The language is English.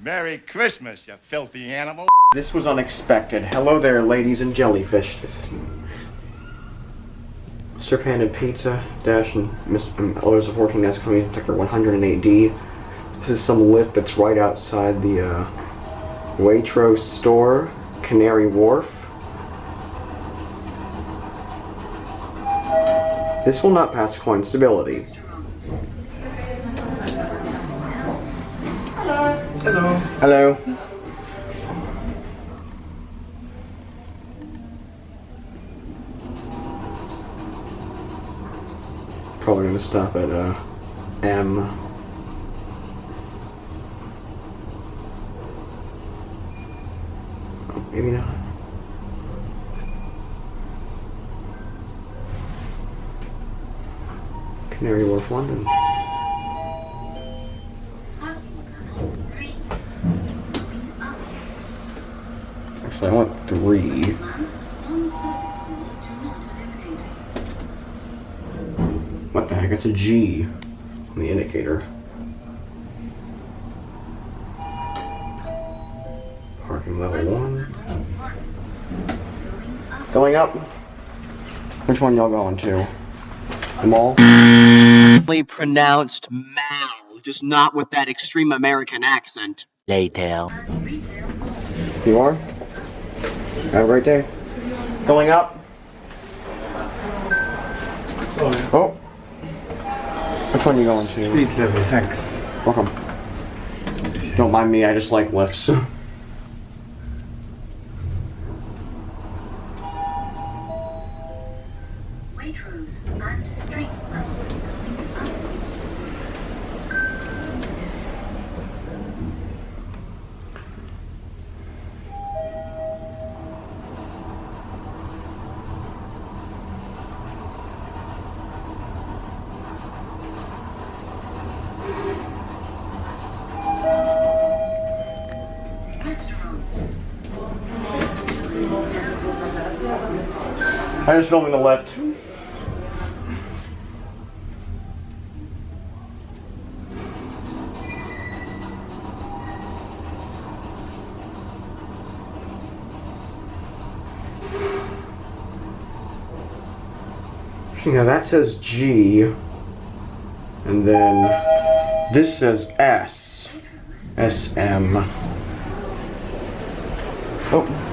Merry Christmas, you filthy animal. This was unexpected. Hello there, ladies and jellyfish. This is Mr. Panda Pizza Dash and Others of Working Desk Coming Detector 108D. This is some lift that's right outside the Waitrose store, Canary Wharf. This will not pass coin stability. Hello. Hello. Probably gonna stop at M. Oh, maybe not. Canary Wharf, London. Actually, I want 3. What the heck? It's a G on the indicator. Parking level 1. Going up. Which one y'all going to? The mall? Pronounced Mal, just not with that extreme American accent. Later. You are? Have a great day. Going up. Oh. Which one are you going to? Street level, thanks. Welcome. Don't mind me, I just like lifts. Waitrose and street level. I'm just filming the lift. Now that says G, and then this says S. SM. Oh.